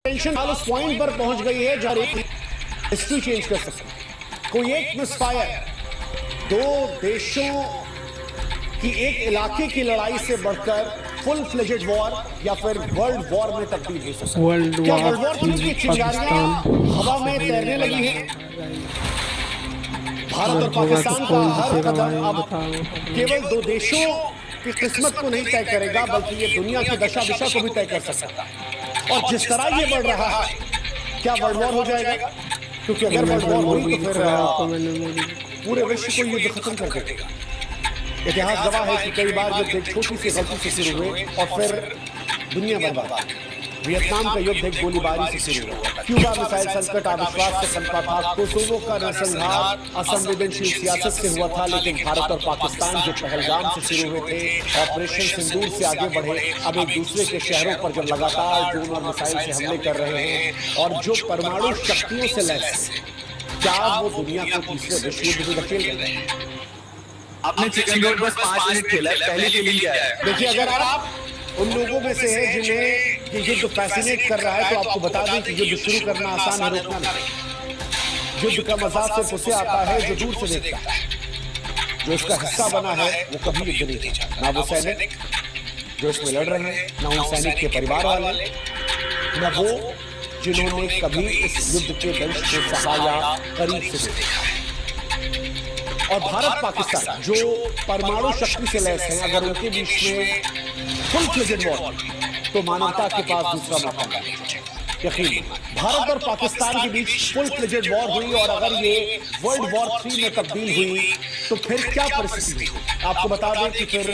Tension उस point पर पहुंच गई है जहां हिस्ट्री चेंज कर सकते। कोई एक मिसफायर दो देशों की एक इलाके की लड़ाई से बढ़कर फुल फ्लेजेड वॉर या फिर वर्ल्ड वॉर में तब्दील हो सकता है। वर्ल्ड वॉर की चिंगारियां हवा में तैरने लगी हैं। भारत और पाकिस्तान का हर कदम अब केवल दो देशों की किस्मत को नहीं तय करेगा, बल्कि ये दुनिया की दशा दिशा को भी तय कर सकता है। और जिस तरह ये बढ़ रहा है, क्या वर्ल्ड वॉर हो जाएगा? क्योंकि अगर वर्ल्ड वॉर हुई तो फिर पूरे विश्व को युद्ध खत्म कर देगा। इतिहास गवाह है कि कई बार युद्ध एक छोटी सी गलती से शुरू हुए और फिर दुनिया बर्बाद। वियतनाम का युद्ध एक गोलीबारी से शुरू हुआ। क्यूबा मिसाइल संकट अविश्वास से संपा था। कोसोवो का नरसंहार असंवेदनशील सियासत से हुआ था। लेकिन भारत और पाकिस्तान जो पहलगाम से शुरू हुए थे, ऑपरेशन सिंदूर से आगे बढ़े, अब एक दूसरे के शहरों पर जब लगातार ड्रोन और मिसाइल से हमले कर रहे हैं और जो परमाणु शक्तियों से लैस, क्या वो दुनिया को तीसरे विश्व युद्ध में धकेल रहे हैं? आपने चिकन रोल बस 5 मिनट खेला, पहली फीलिंग क्या है? देखिए, अगर आप उन लोगों में से है जिन्हें ये युद्ध फैसिनेट कर रहा है, तो आपको बता दें कि युद्ध शुरू करना आसान है, रोकना नहीं। युद्ध का मजा सिर्फ उसे आता है जो दूर से देखता है। जो इसका हिस्सा बना है वो कभी युद्ध नहीं जीता। ना वो सैनिक जो इसमें लड़ रहे हैं, ना उन सैनिक के परिवार वाले, न वो जिन्होंने कभी इस युद्ध के दंश को सहा या करीब से देखा है। और भारत पाकिस्तान जो परमाणु शक्ति से लैस हैं, अगर उनके बीच में फुल फ्लेजेड वॉर तो मानवता के पास दूसरा मौका नहीं। यकीन, भारत और पाकिस्तान के बीच फुल फ्लेजेड वॉर हुई और अगर ये वर्ल्ड वॉर 3 में तब्दील हुई तो फिर क्या परिस्थिति हुई? आपको बता दें कि फिर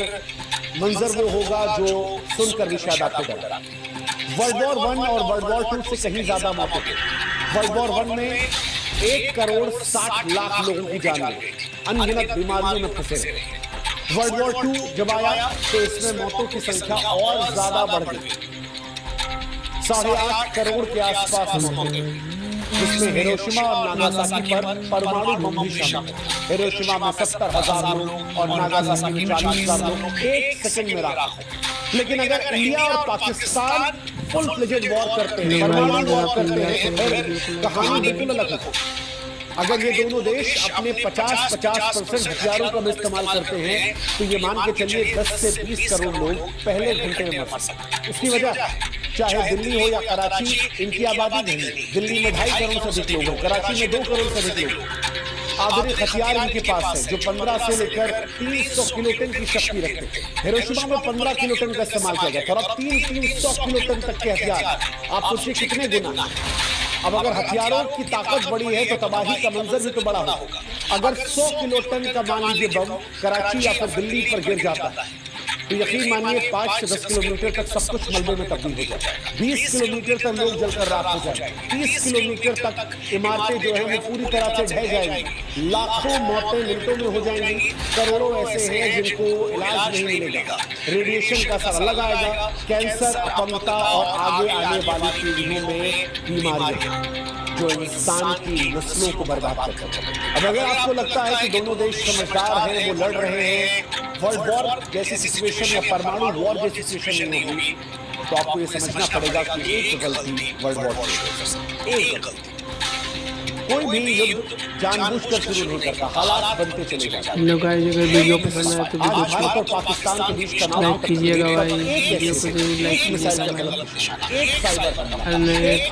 मंजर वो होगा जो सुनकर भी शायद आपको डर लगा। वर्ल्ड वॉर 1 और वर्ल्ड वॉर 2 से कहीं ज्यादा मौतें थे। वर्ल्ड वॉर 1 में 1 करोड़ 60 लाख लोगों की जान गई, अनगिनत बीमारियों में फंसे रहे। वर्ल्ड वॉर 2 जब आया तो इसमें मौतों की संख्या और ज्यादा बढ़ गई, 8.5 करोड़ के आसपास मौतें, जिसमें हिरोशिमा और नागासाकी पर परमाणु बम भी शामिल है। हिरोशिमा में 70,000 लोग और नागासाकी में 40,000 लोग एक सेकंड में राख। लेकिन अगर इंडिया और पाकिस्तान फुल फ्लेजेड वॉर करते हैं, परमाणु वॉर करते हैं, तो फिर कहानी बिल्कुल अलग है। अगर ये दोनों देश अपने 50% हथियारों का इस्तेमाल करते हैं तो ये मान के चलिए 10 से 20 करोड़ लोग पहले घंटे में मर सकते हैं। उसकी वजह चाहे दिल्ली हो या कराची, इनकी आबादी नहीं। दिल्ली में 2.5 करोड़ से अधिक लोग हैं, कराची में 2 करोड़ से अधिक लोग। आधुनिक हथियार इनके पास है जो 15 से लेकर 300 किलोटन की शक्ति रखते हैं। हिरोशिमा में 15 किलोटन का इस्तेमाल किया गया और अब 300 किलोटन तक के हथियार। आप सोचिए कितने गुना। अब अगर हथियारों की ताकत बड़ी है तो तबाही का मंजर भी तो बड़ा होगा। अगर 100 किलोटन का मान लीजिए बम कराची या फिर दिल्ली पर गिर जाता है तो यकीन मानिए 5 से 10 किलोमीटर तक सब कुछ मलबे में तब्दील हो जाएगा। 20 किलोमीटर तक लोग जलकर राख हो जाएंगे। 30 किलोमीटर तक इमारतें जो है वो पूरी तरह से ढह जाएंगी। लाखों मौतें मिनटों में हो जाएंगी। करोड़ों ऐसे हैं जिनको इलाज नहीं मिलेगा। रेडिएशन का असर अलग आएगा। कैंसर, अपंगता और आगे आने वाली पीढ़ियों में बीमारियां जो इंसान की नस्लों को बर्बाद कर सकते हैं। अब अगर आपको लगता है कि दोनों देश समझदार हैं, वो लड़ रहे हैं, वर्ल्ड वॉर जैसी सिचुएशन या परमाणु वॉर जैसी सिचुएशन नहीं होगी, तो आपको ये समझना पड़ेगा कि एक गलती वर्ल्ड वॉर एक गलती। कोई भी युद्ध जानबूझकर शुरू नहीं करता, हालात बनते चले जाते हैं। वीडियो पसंद आए तो वीडियो भारत और पाकिस्तान के बीच तनाव लाइक कीजिएगा भाई, वीडियो को जरूर लाइक कीजिएगा।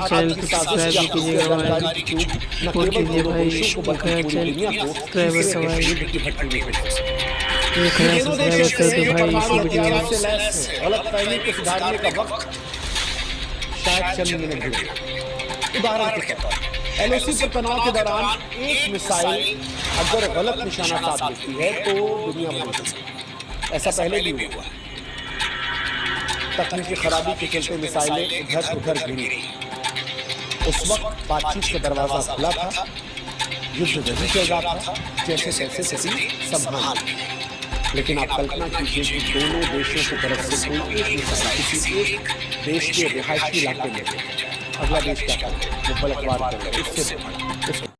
चैनल को सब्सक्राइब कीजिएगा भाई, सपोर्ट कीजिए भाई। सब्सक्राइबर सवाई सब्सक्राइबर कर दो भाई इसी वीडियो में। गलतफहमी को सुधारने का वक्त शायद चंद मिनट लगेगा। उदाहरण के तौर पर LOC पर तनाव के दौरान एक मिसाइल अगर गलत निशाना साध देती है तो दुनिया बदल सकती है। ऐसा पहले भी हुआ। तकनीकी खराबी के चलते मिसाइलें इधर उधर गिरी। उस वक्त बातचीत का दरवाजा खुला था, युद्ध नहीं चल रहा था, जैसे तैसे स्थिति संभाल। लेकिन आप कल्पना कीजिए कि दोनों देशों की तरफ से कोई एक मिसाइल किसी एक देश के रिहायशी इलाके में, अगला देश क्या करे, वो पलटवार करे। इससे